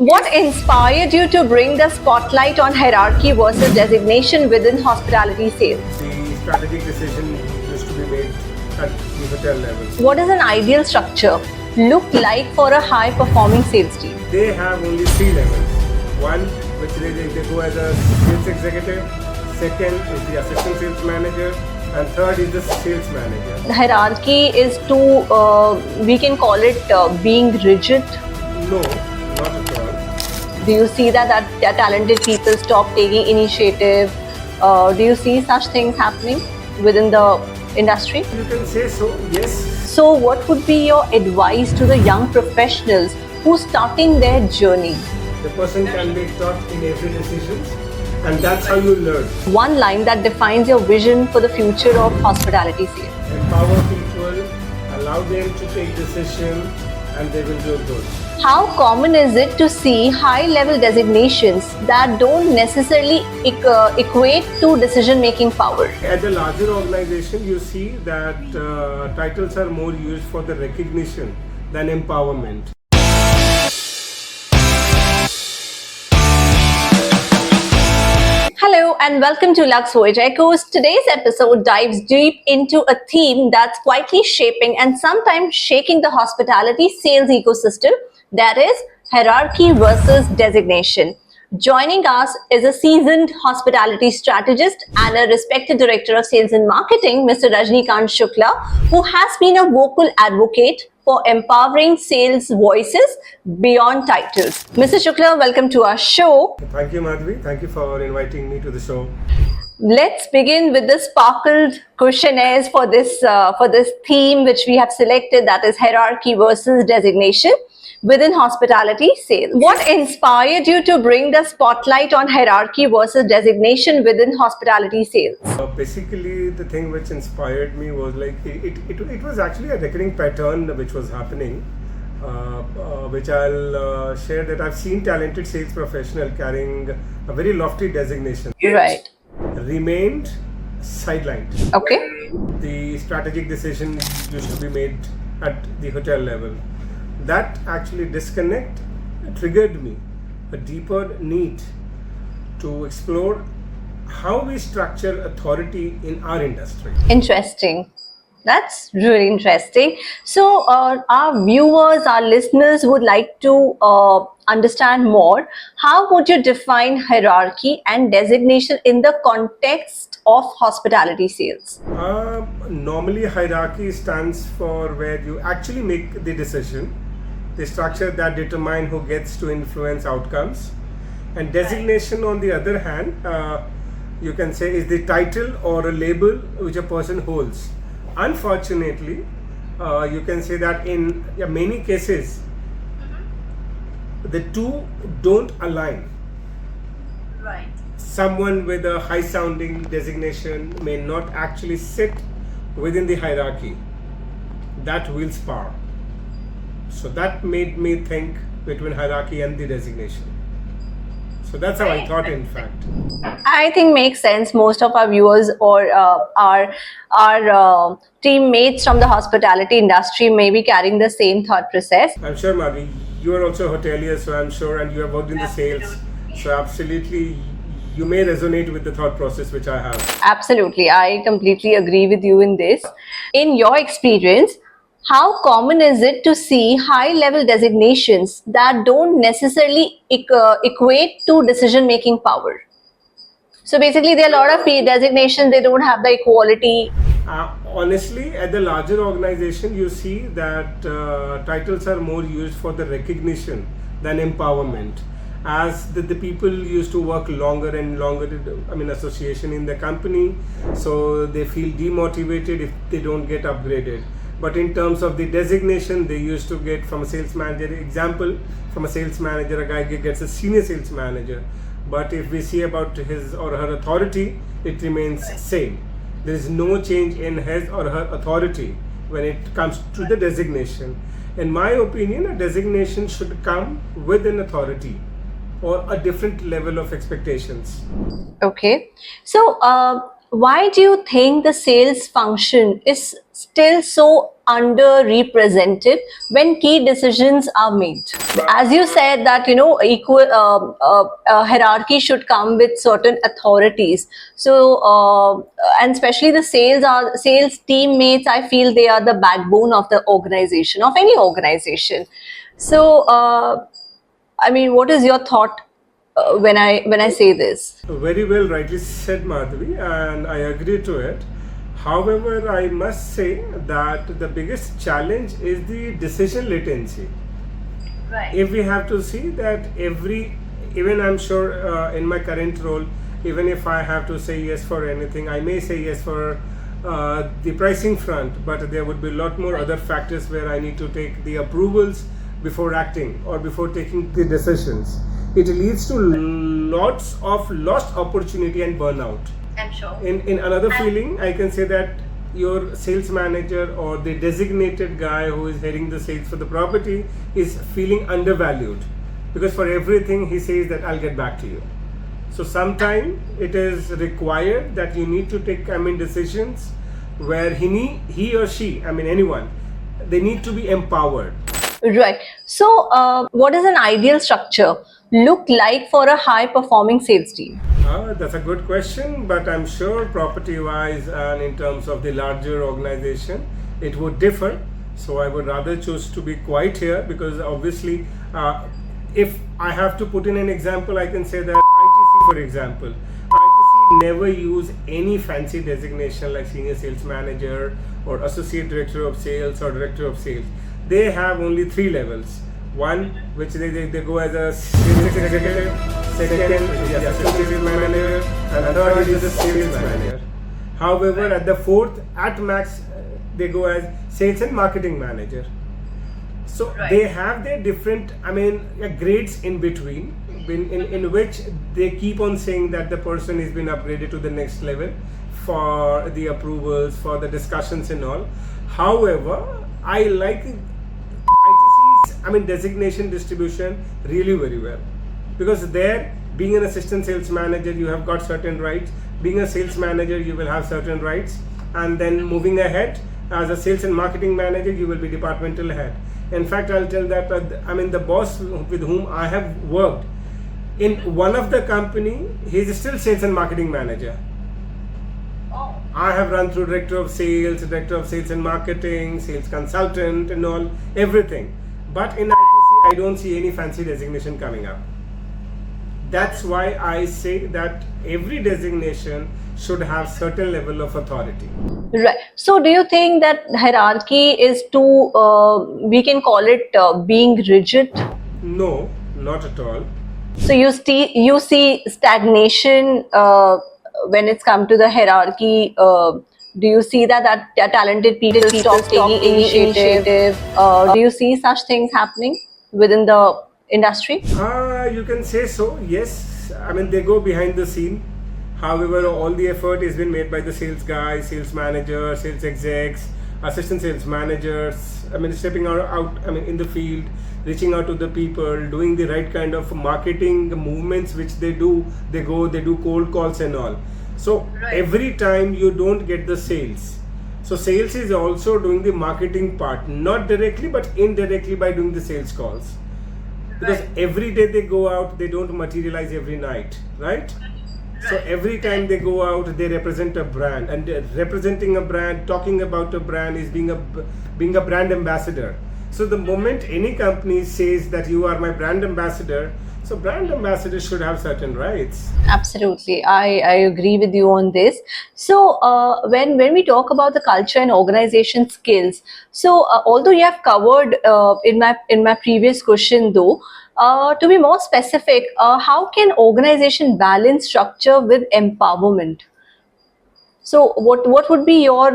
What inspired you to bring the spotlight on hierarchy versus designation within hospitality sales? The strategic decision used to be made at the hotel level. What does an ideal structure look like for a high-performing sales team? They have only 3 levels. One, which they go as a sales executive. Second is the assistant sales manager. And third is the sales manager. The hierarchy is too, we can call it being rigid. No, not at all. Do you see that talented people stop taking initiative? Do you see such things happening within the industry? You can say so, yes. So what would be your advice to the young professionals who are starting their journey? The person can be taught in every decision, and that's how you learn. One line that defines your vision for the future of hospitality sales. Empower people, allow them to take decisions, and they will do good. How common is it to see high-level designations that don't necessarily equate to decision-making power? At the larger organization, you see that titles are more used for the recognition than empowerment. Hello and welcome to LuxVoyagEchoes. Today's episode dives deep into a theme that's quietly shaping and sometimes shaking the hospitality sales ecosystem, that is hierarchy versus designation. Joining us is a seasoned hospitality strategist and a respected director of sales and marketing, Mr. Rajanikanth Shukla, who has been a vocal advocate for empowering sales voices beyond titles. Mr. Shukla, welcome to our show. Thank you, Madhvi. Thank you for inviting me to the show. Let's begin with the sparkled questionnaires for this theme which we have selected, that is hierarchy versus designation within hospitality sales. What inspired you to bring the spotlight on hierarchy versus designation within hospitality sales? Basically, the thing which inspired me was like it was actually a recurring pattern which was happening, which I'll share, that I've seen talented sales professional carrying a very lofty designation. Right. Remained sidelined. Okay. The strategic decision used to be made at the hotel level. That actually disconnect triggered me a deeper need to explore how we structure authority in our industry. Interesting. That's really interesting. So our viewers, our listeners would like to understand more. How would you define hierarchy and designation in the context of hospitality sales? Normally, hierarchy stands for where you actually make the decision, the structure that determine who gets to influence outcomes. And designation, on the other hand, you can say is the title or a label which a person holds. Unfortunately, you can say that in many cases, the two don't align. Right. Someone with a high sounding designation may not actually sit within the hierarchy that wields power. So that made me think between hierarchy and the designation. So that's how I thought, in fact. I think makes sense. Most of our viewers or our teammates from the hospitality industry may be carrying the same thought process. I'm sure, Madhvi, you are also a hotelier, so I'm sure, and you have worked in the sales. So absolutely, you may resonate with the thought process which I have. Absolutely. I completely agree with you in this. In your experience, how common is it to see high-level designations that don't necessarily equate to decision-making power? So basically, there are a lot of designations, they don't have the equality. Honestly, at the larger organization, you see that titles are more used for the recognition than empowerment. As the people used to work longer and longer, association in the company, so they feel demotivated if they don't get upgraded. But in terms of the designation, they used to get from a sales manager, example, from a sales manager, a guy gets a senior sales manager. But if we see about his or her authority, it remains same. There is no change in his or her authority when it comes to the designation. In my opinion, a designation should come with an authority or a different level of expectations. Okay. So why do you think the sales function is still so underrepresented when key decisions are made? As you said that equal hierarchy should come with certain authorities. So and especially the sales teammates, I feel they are the backbone of the organization, of any organization. So I mean, what is your thought when I say this? Very well, rightly said, Madhavi, and I agree to it. However, I must say that the biggest challenge is the decision latency. Right. If we have to see that even I'm sure in my current role, even if I have to say yes for anything, I may say yes for the pricing front, but there would be a lot more other factors where I need to take the approvals before acting or before taking the decisions. It leads to lots of lost opportunity and burnout. I'm sure. In another feeling, I can say that your sales manager or the designated guy who is heading the sales for the property is feeling undervalued, because for everything he says that I'll get back to you. So sometimes it is required that you need to take decisions where he or she, anyone, they need to be empowered. Right. So what is an ideal structure look like for a high performing sales team? That's a good question, but I'm sure property wise and in terms of the larger organization, it would differ. So I would rather choose to be quiet here, because obviously if I have to put in an example, I can say that ITC, for example, ITC never use any fancy designation like senior sales manager or associate director of sales or director of sales. They have only 3 levels. One, which they go as a sales executive, second is the assistant sales manager, and third is the sales manager. However, at the 4th, at max, they go as sales and marketing manager. So they have their different, grades in between, in which they keep on saying that the person has been upgraded to the next level for the approvals, for the discussions and all. However, I like ITC's designation distribution really very well, because there, being an assistant sales manager, you have got certain rights. Being a sales manager, you will have certain rights, and then moving ahead as a sales and marketing manager, you will be departmental head. In fact, I'll tell that the boss with whom I have worked in one of the company, he is still sales and marketing manager. I have run through director of sales and marketing, sales consultant and all, everything. But in ITC, I don't see any fancy designation coming up. That's why I say that every designation should have certain level of authority. Right. So do you think that hierarchy is too, we can call it being rigid? No, not at all. So you see stagnation when it's come to the hierarchy. Do you see that talented people stop taking initiative? Do you see such things happening within the industry? You can say so, yes. They go behind the scene. However, all the effort has been made by the sales guys, sales manager, sales execs, assistant sales managers. Stepping out in the field, reaching out to the people, doing the right kind of marketing movements which they do. They do cold calls and all. So every time you don't get the sales. So sales is also doing the marketing part, not directly but indirectly by doing the sales calls. Because every day they go out, they don't materialize every night, right? So every time they go out, they represent a brand, and representing a brand, talking about a brand is being a brand ambassador. So the moment any company says that you are my brand ambassador, so brand ambassadors should have certain rights. Absolutely, I agree with you on this. So when we talk about the culture and organization skills, so although you have covered in my previous question though, to be more specific, how can organization balance structure with empowerment? So what would be your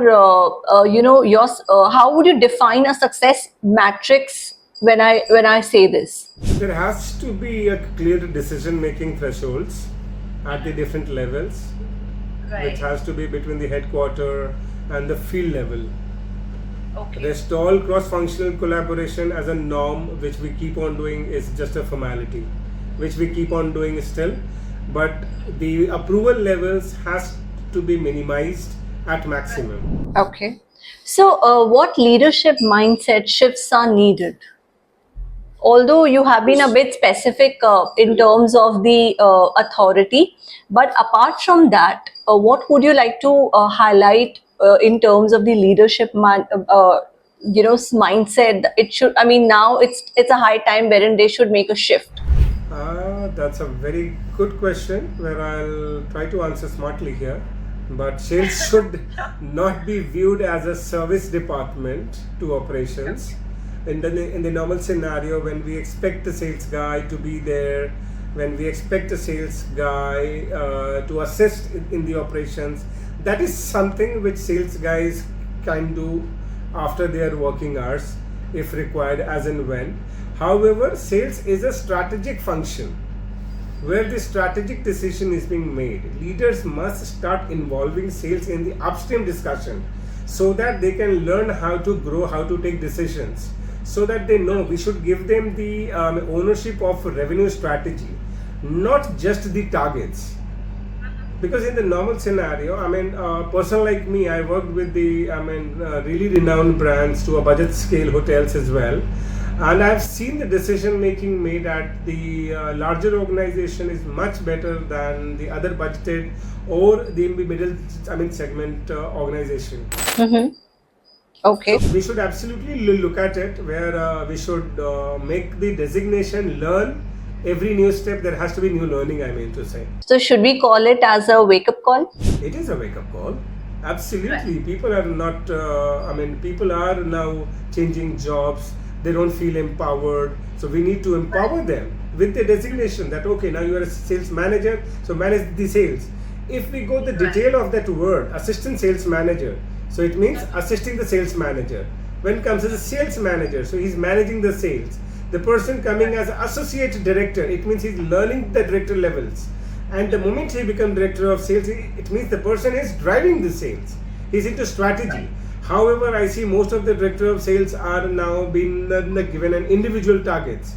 how would you define a success matrix when I say this? There has to be a clear decision making thresholds at the different levels, which has to be between the headquarter and the field level. Rest all cross-functional collaboration as a norm, which we keep on doing, is just a formality, which we keep on doing still. But the approval levels has to be minimized at maximum. Okay. So, what leadership mindset shifts are needed? Although you have been a bit specific in terms of the authority, but apart from that, what would you like to highlight in terms of the leadership mindset? It should. I mean, now it's a high time wherein they should make a shift. That's a very good question where I'll try to answer smartly here. But sales should not be viewed as a service department to operations. In the normal scenario, when we expect the sales guy to be there, when we expect a sales guy to assist in the operations, that is something which sales guys can do after their working hours if required, as and when. However, sales is a strategic function where the strategic decision is being made. Leaders must start involving sales in the upstream discussion so that they can learn how to grow, how to take decisions, so that they know we should give them the ownership of revenue strategy, not just the targets. Because in the normal scenario, a person like me, I worked with the really renowned brands to a budget scale hotels as well, and I've seen the decision making made at the larger organization is much better than the other budgeted or the middle segment organization. Okay. So we should absolutely look at it where we should make the designation learn every new step. There has to be new learning, I mean to say. So, should we call it as a wake up call? It is a wake up call. Absolutely. People are not, people are now changing jobs. They don't feel empowered. So we need to empower them with the designation that, okay, now you are a sales manager, so manage the sales. If we go the detail of that word, assistant sales manager, so it means assisting the sales manager. When comes as a sales manager, so he's managing the sales. The person coming as associate director, it means he's learning the director levels. And the moment he becomes director of sales, it means the person is driving the sales. He's into strategy. However, I see most of the director of sales are now being given an individual targets.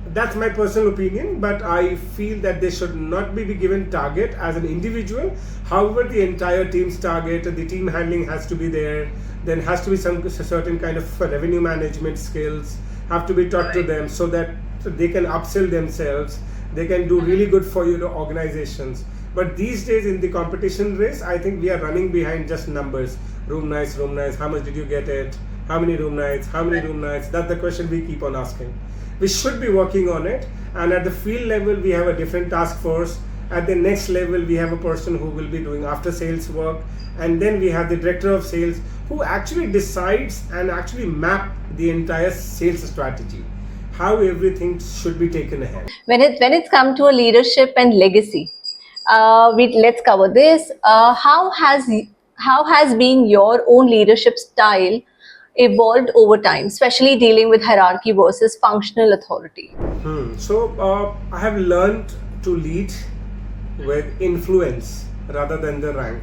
That's my personal opinion, but I feel that they should not be given target as an individual. However, the entire team's target, the team handling has to be there. Then has to be some certain kind of revenue management skills have to be taught to them so that they can upsell themselves. They can do really good for your organizations. But these days in the competition race, I think we are running behind just numbers. Room nights, how much did you get it? How many room nights? That's the question we keep on asking. We should be working on it. And at the field level, we have a different task force. At the next level, we have a person who will be doing after sales work. And then we have the director of sales who actually decides and actually map the entire sales strategy, how everything should be taken ahead. When it's come to a leadership and legacy, let's cover this. How has been your own leadership style evolved over time, especially dealing with hierarchy versus functional authority? So I have learned to lead with influence rather than the rank.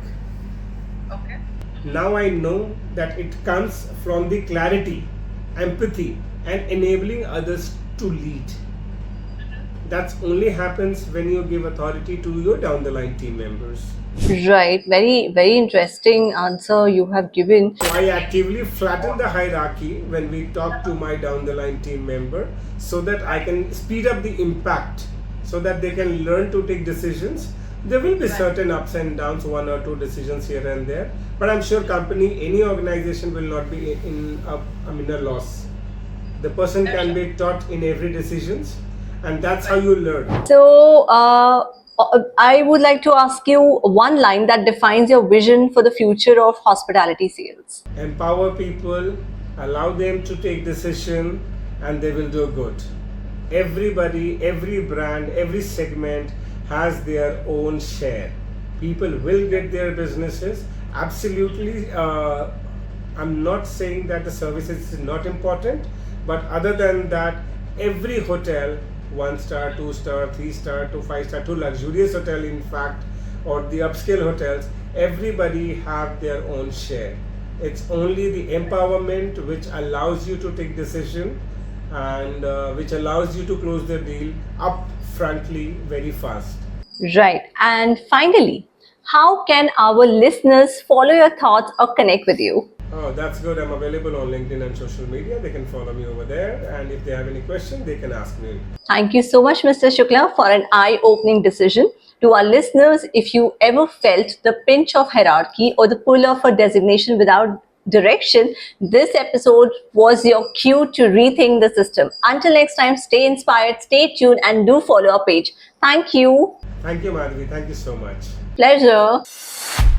Okay. Now I know that it comes from the clarity, empathy, and enabling others to lead. That only happens when you give authority to your down the line team members. Right. Very, very interesting answer you have given. So I actively flatten the hierarchy when we talk to my down the line team member so that I can speed up the impact so that they can learn to take decisions. There will be certain ups and downs, one or two decisions here and there, but I'm sure any organization will not be in a loss. The person can be taught in every decisions, and that's how you learn. So, I would like to ask you one line that defines your vision for the future of hospitality sales. Empower people, allow them to take decision, and they will do good. Everybody, every brand, every segment has their own share. People will get their businesses. Absolutely, I'm not saying that the services is not important, but other than that, every hotel, 1-star, 2-star, 3-star to 5-star to luxurious hotel, in fact, or the upscale hotels, everybody have their own share. It's only the empowerment which allows you to take decision and which allows you to close the deal up frontly very fast. Right. And finally, how can our listeners follow your thoughts or connect with you? Oh, that's good. I'm available on LinkedIn and social media. They can follow me over there. And if they have any question, they can ask me. Thank you so much, Mr. Shukla, for an eye-opening decision. To our listeners, if you ever felt the pinch of hierarchy or the pull of a designation without direction, this episode was your cue to rethink the system. Until next time, stay inspired, stay tuned, and do follow our page. Thank you. Thank you, Madhvi. Thank you so much. Pleasure.